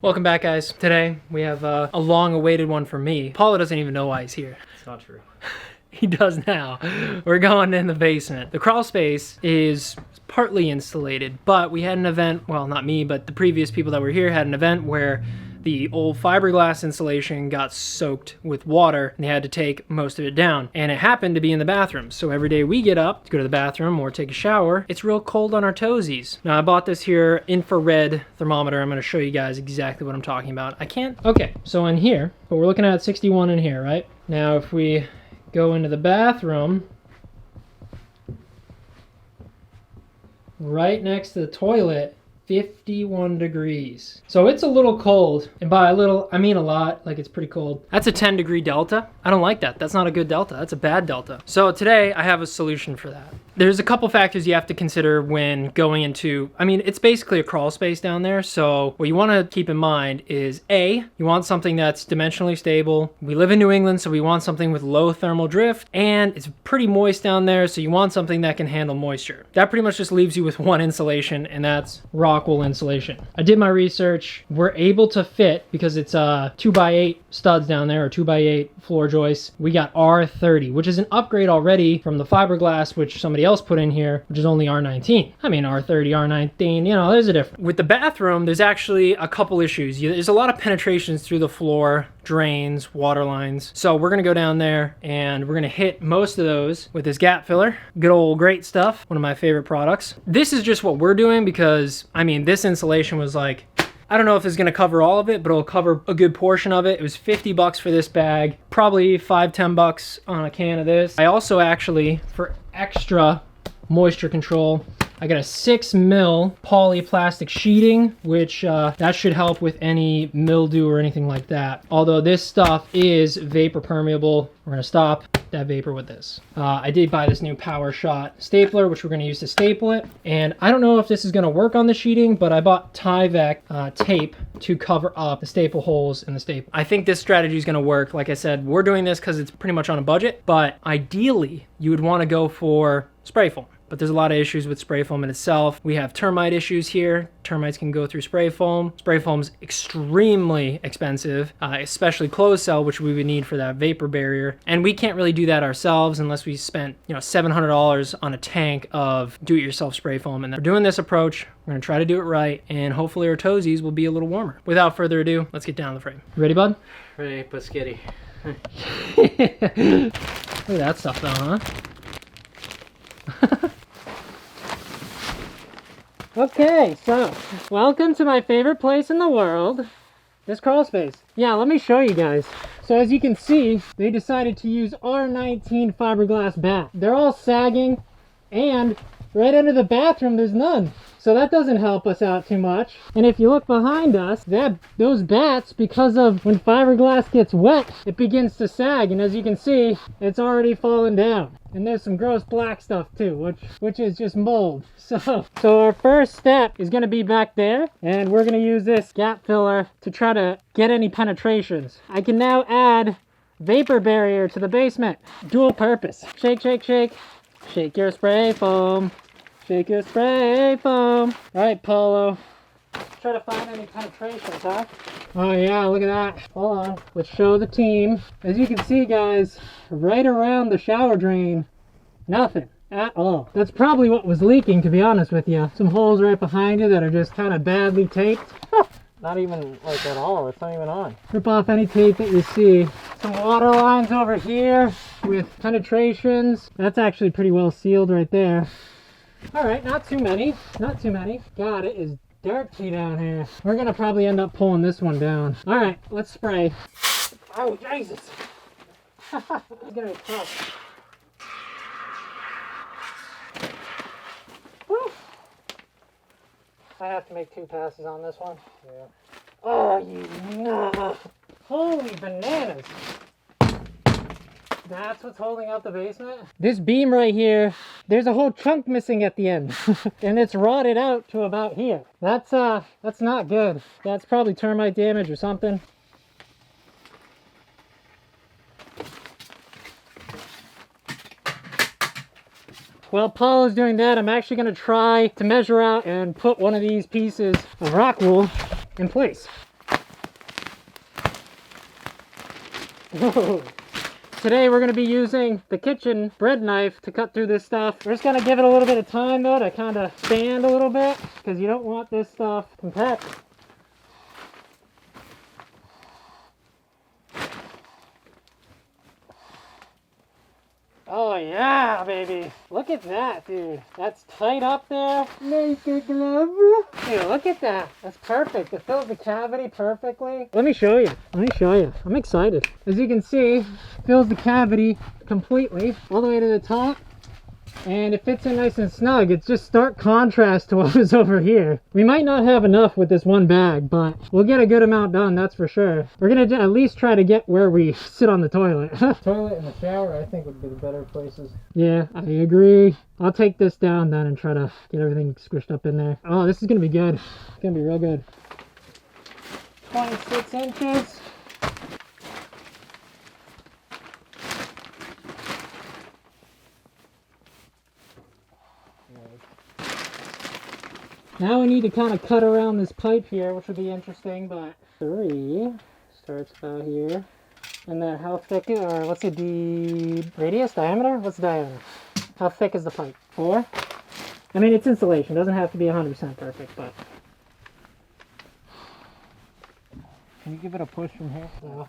Welcome back, guys. Today we have a long-awaited one for me. Paula doesn't even know why he's here. It's not true. He does now. We're going in the basement. The crawl space is partly insulated, but we had an event, well, not me, but the previous people that were here had an event where the old fiberglass insulation got soaked with water and they had to take most of it down. And it happened to be in the bathroom. So every day we get up to go to the bathroom or take a shower, it's real cold on our toesies. Now I bought this here infrared thermometer. I'm going to show you guys exactly what I'm talking about. I can't. Okay, so in here, but we're looking at 61 in here, right? Now if we go into the bathroom, right next to the toilet, 51 degrees. So it's a little cold, and by a little, I mean a lot, like it's pretty cold. That's a 10-degree delta. I don't like that. That's not a good delta. That's a bad delta. So today I have a solution for that. There's a couple factors you have to consider when going into, I mean, it's basically a crawl space down there. So what you want to keep in mind is A, you want something that's dimensionally stable. We live in New England, so we want something with low thermal drift, and it's pretty moist down there, so you want something that can handle moisture. That pretty much just leaves you with one insulation, and that's rock wool insulation. I did my research. We're able to fit, because it's 2x8 studs down there, or 2x8 floor joists. We got R30, which is an upgrade already from the fiberglass, which somebody else put in here, which is only R19. I mean, R30, R19, you know, there's a difference. With the bathroom, there's actually a couple issues. There's a lot of penetrations through the floor, drains, water lines. So we're gonna go down there and we're gonna hit most of those with this gap filler. Good old great stuff, one of my favorite products. This is just what we're doing because, I mean, this insulation was like, I don't know if it's gonna cover all of it, but it'll cover a good portion of it. It was 50 bucks for this bag, probably $5-10 bucks on a can of this. I also actually, for extra moisture control, I got a 6 mil polyplastic sheeting, which that should help with any mildew or anything like that. Although this stuff is vapor permeable, we're gonna stop that vapor with this. I did buy this new Power Shot stapler, which we're gonna use to staple it. And I don't know if this is gonna work on the sheeting, but I bought Tyvek tape to cover up the staple holes in the staple. I think this strategy is gonna work. Like I said, we're doing this because it's pretty much on a budget, but ideally you would wanna go for spray foam. But there's a lot of issues with spray foam in itself. We have termite issues here. Termites can go through spray foam. Spray foam's extremely expensive, especially closed cell, which we would need for that vapor barrier. And we can't really do that ourselves unless we spent, you know, $700 on a tank of do-it-yourself spray foam. And we're doing this approach. We're gonna try to do it right, and hopefully our toesies will be a little warmer. Without further ado, let's get down the frame. You ready, bud? Ready, but skitty. Look at that stuff though, huh? Okay, so welcome to my favorite place in the world, this crawl space. Yeah, let me show you guys. So as you can see, they decided to use R19 fiberglass bat. They're all sagging, and right under the bathroom there's none. So that doesn't help us out too much. And if you look behind us, those bats, because of when fiberglass gets wet, it begins to sag. And as you can see, it's already fallen down. And there's some gross black stuff too, which is just mold. So our first step is gonna be back there, and we're gonna use this gap filler to try to get any penetrations. I can now add vapor barrier to the basement. Dual purpose. Shake, shake, shake. Shake your spray foam. Shake your spray foam. All right, Polo. Try to find any penetrations, huh? Oh yeah, look at that. Hold on, let's show the team. As you can see, guys, right around the shower drain, nothing at all. That's probably what was leaking, to be honest with you. Some holes right behind you that are just kind of badly taped. Not even like at all, it's not even on. Rip off any tape that you see. Some water lines over here with penetrations. That's actually pretty well sealed right there. All right, not too many, not too many. God, it is dirty down here. We're gonna probably end up pulling this one down. All right, let's spray. Oh, Jesus. It's gonna be tough. Woo. I have to make 2 passes on this one. Yeah. Oh, you know. Holy bananas. That's what's holding out the basement? This beam right here, there's a whole chunk missing at the end. And it's rotted out to about here. That's not good. That's probably termite damage or something. While Paul is doing that, I'm actually gonna try to measure out and put one of these pieces of rock wool in place. Today we're going to be using the kitchen bread knife to cut through this stuff. We're just going to give it a little bit of time though to kind of sand a little bit because you don't want this stuff compacted. Oh yeah, baby. Look at that, dude. That's tight up there. Nice glove. Dude, look at that. That's perfect. It fills the cavity perfectly. Let me show you. I'm excited. As you can see, it fills the cavity completely all the way to the top. And it fits in nice and snug. It's just stark contrast to what was over here. We might not have enough with this one bag, but we'll get a good amount done, that's for sure. We're gonna at least try to get where we sit on the toilet. Toilet and the shower, I think, would be the better places. Yeah, I agree. I'll take this down then and try to get everything squished up in there. Oh, this is gonna be good. It's gonna be real good. 26 inches. Now we need to kind of cut around this pipe here, which would be interesting, but 3 starts about here. And then how thick, or what's the radius, diameter? What's the diameter? How thick is the pipe? 4? I mean, it's insulation. It doesn't have to be 100% perfect, but... Can you give it a push from here? Yeah.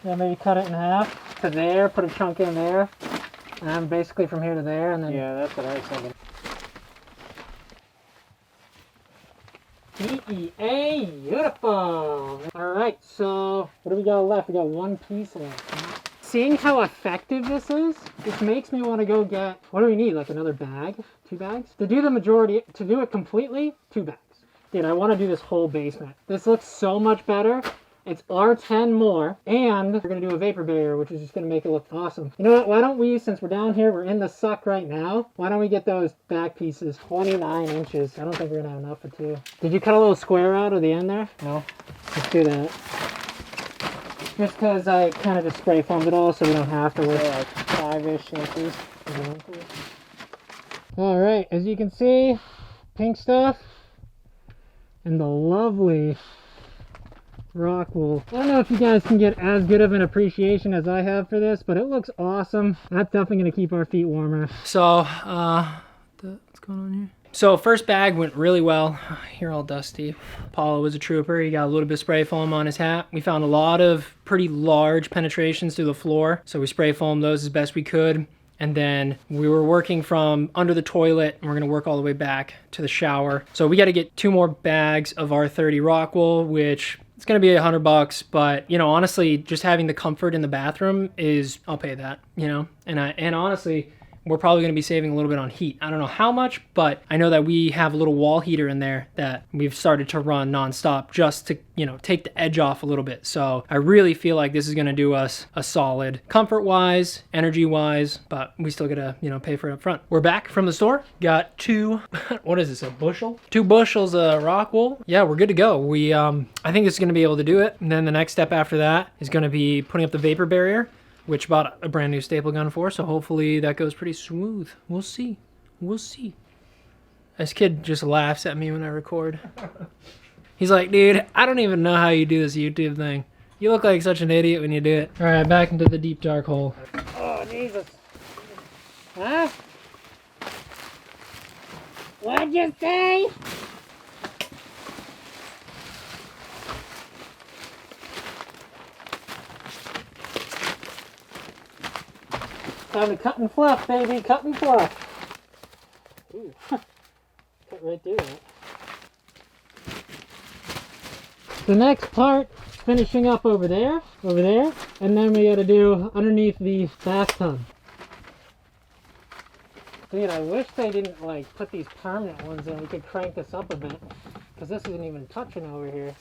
Yeah, maybe cut it in half to there, put a chunk in there. And basically from here to there, and then... Yeah, that's what I was thinking. DEA, beautiful! Alright, so what do we got left? We got 1 piece left. Seeing how effective this is, this makes me want to go get... What do we need, like another bag? 2 bags? To do the majority, to do it completely, 2 bags. Dude, I want to do this whole basement. This looks so much better. It's R10 more, and we're going to do a vapor barrier, which is just going to make it look awesome. You know what, why don't we, since we're down here, we're in the suck right now, why don't we get those back pieces, 29 inches. I don't think we're going to have enough for 2. Did you cut a little square out of the end there? No. Let's do that. Just because I kind of just spray foamed it all, so we don't have to work. Like 5-ish inches. Alright, as you can see, pink stuff, and the lovely rock wool. I don't know if you guys can get as good of an appreciation as I have for this, but it looks awesome. That's definitely going to keep our feet warmer. So, what's going on here? So first bag went really well. You're all dusty. Paulo was a trooper. He got a little bit of spray foam on his hat. We found a lot of pretty large penetrations through the floor, so we spray foamed those as best we could. And then we were working from under the toilet, and we're gonna work all the way back to the shower. So we got to get 2 more bags of R30 rock wool, which it's gonna be $100, but you know, honestly, just having the comfort in the bathroom is, I'll pay that, you know. And honestly, we're probably going to be saving a little bit on heat. I don't know how much, but I know that we have a little wall heater in there that we've started to run nonstop just to, you know, take the edge off a little bit. So I really feel like this is going to do us a solid comfort-wise, energy-wise, but we still got to, you know, pay for it up front. We're back from the store. Got 2, what is this, a bushel? 2 bushels of rock wool. Yeah, we're good to go. I think this is going to be able to do it. And then the next step after that is going to be putting up the vapor barrier, which bought a brand new staple gun for, so hopefully that goes pretty smooth. We'll see. We'll see. This kid just laughs at me when I record. He's like, dude, I don't even know how you do this YouTube thing. You look like such an idiot when you do it. All right, back into the deep dark hole. Oh, Jesus. Huh? What'd you say? Time to cut and fluff, baby. Cut and fluff. Ooh. Cut right through that. The next part is finishing up over there, and then we got to do underneath the bathtub. Dude, I wish they didn't like put these permanent ones in. We could crank this up a bit, because this isn't even touching over here.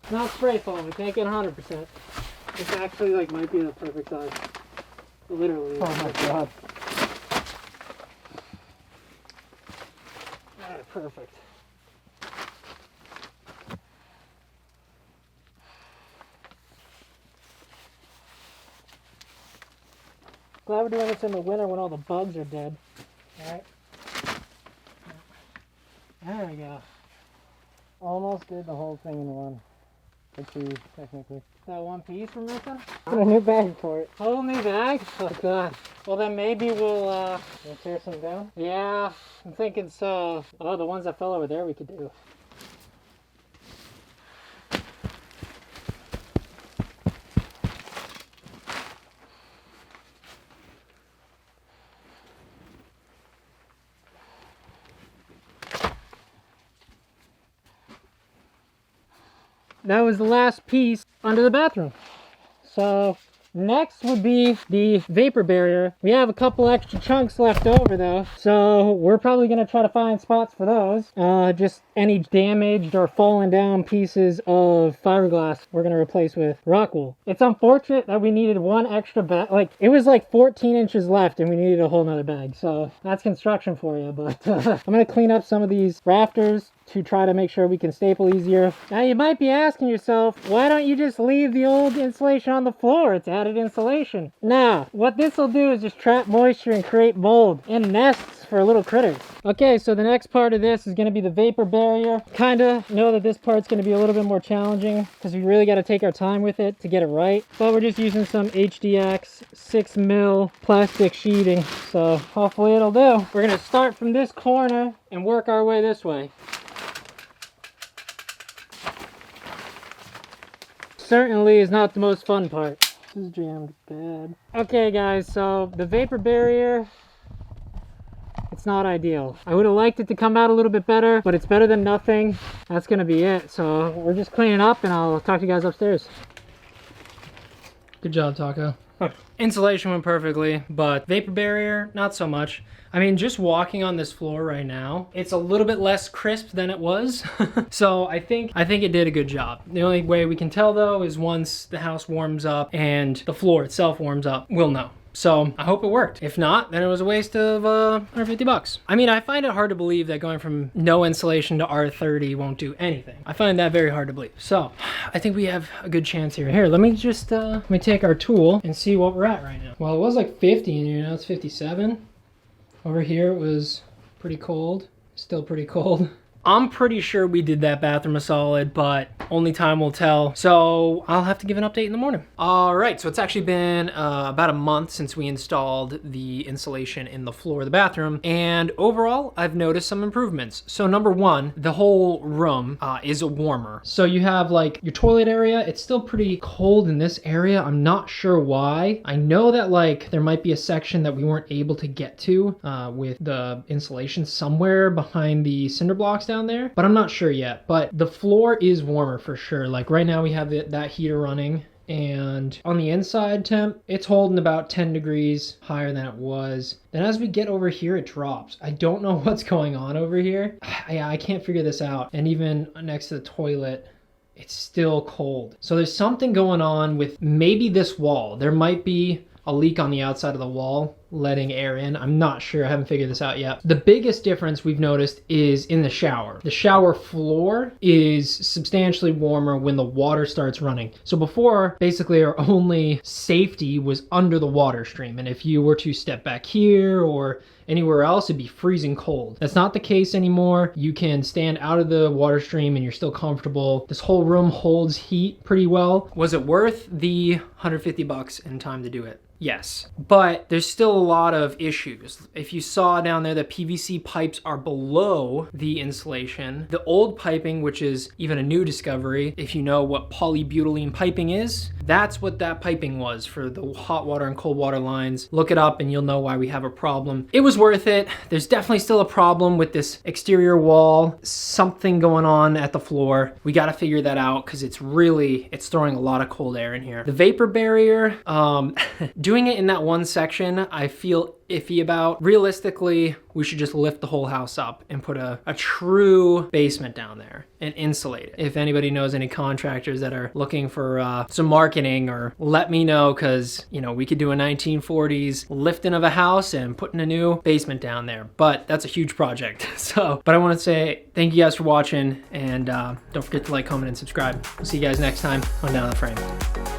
It's not spray foam. We can't get 100%. This actually like might be the perfect size. Literally. Oh my God. Perfect. Glad we're doing this in the winter when all the bugs are dead. Alright. There we go. almost did the whole thing in one. Or two, technically. That one piece we're missing? Put a new bag for it. Whole new bag? Oh god. Well then maybe we'll We'll tear some down. yeah, I'm thinking so. Oh, the ones that fell over there we could do. That was the last piece under the bathroom. So next would be the vapor barrier. We have a couple extra chunks left over though, so we're probably going to try to find spots for those. Just any damaged or fallen down pieces of fiberglass we're going to replace with rock wool. It's unfortunate that we needed one extra bag. Like, it was like 14 inches left and we needed a whole nother bag. So that's construction for you. But I'm going to clean up some of these rafters to try to make sure we can staple easier. Now you might be asking yourself, why don't you just leave the old insulation on the floor? It's added insulation. Now, what this will do is just trap moisture and create mold and nests for little critters. Okay, so the next part of this is going to be the vapor barrier. Kinda know that this part's going to be a little bit more challenging because we really got to take our time with it to get it right. But we're just using some HDX 6mm plastic sheeting, so hopefully it'll do. We're going to start from this corner and work our way this way. Certainly is not the most fun part. This is jammed bad. Okay guys, so the vapor barrier, it's not ideal. I would have liked it to come out a little bit better, but it's better than nothing. That's gonna be it. So we're just cleaning up and I'll talk to you guys upstairs. Good job, Taco. Huh. Insulation went perfectly, but vapor barrier, not so much. I mean, just walking on this floor right now, it's a little bit less crisp than it was. So I think it did a good job. The only way we can tell though is once the house warms up and the floor itself warms up, we'll know. So I hope it worked. If not, then it was a waste of 150 bucks. I mean, I find it hard to believe that going from no insulation to R30 won't do anything. I find that very hard to believe. So I think we have a good chance here. Here, let me just, let me take our tool and see what we're at right now. Well, it was like 50 in here, now it's 57. Over here it was pretty cold, still pretty cold. I'm pretty sure we did that bathroom a solid, but only time will tell. So I'll have to give an update in the morning. All right, so it's actually been about a month since we installed the insulation in the floor of the bathroom. And overall, I've noticed some improvements. So number one, the whole room is warmer. So you have like your toilet area. It's still pretty cold in this area. I'm not sure why. I know that like there might be a section that we weren't able to get to with the insulation somewhere behind the cinder blocks down there, but I'm not sure yet. But the floor is warmer for sure. Like right now we have that heater running, and on the inside temp, it's holding about 10 degrees higher than it was. Then as we get over here, it drops. I don't know what's going on over here. I can't figure this out. And even next to the toilet, it's still cold. So there's something going on with maybe this wall. There might be a leak on the outside of the wall letting air in. I'm not sure, I haven't figured this out yet. The biggest difference we've noticed is in the shower. The shower floor is substantially warmer when the water starts running. So before, basically our only safety was under the water stream. And if you were to step back here or anywhere else, it'd be freezing cold. That's not the case anymore. You can stand out of the water stream and you're still comfortable. This whole room holds heat pretty well. Was it worth the 150 bucks in time to do it? Yes, but there's still a lot of issues. If you saw down there, the PVC pipes are below the insulation. The old piping, which is even a new discovery, if you know what polybutylene piping is, that's what that piping was for the hot water and cold water lines. Look it up and you'll know why we have a problem. It was worth it. There's definitely still a problem with this exterior wall. Something going on at the floor. We got to figure that out because it's throwing a lot of cold air in here. The vapor barrier, doing it in that one section, I feel iffy about. Realistically, we should just lift the whole house up and put a true basement down there and insulate it. If anybody knows any contractors that are looking for some marketing, or let me know, because you know we could do a 1940s lifting of a house and putting a new basement down there, but that's a huge project. But I want to say thank you guys for watching, and don't forget to like, comment, and subscribe. We'll see you guys next time on Down the Frame.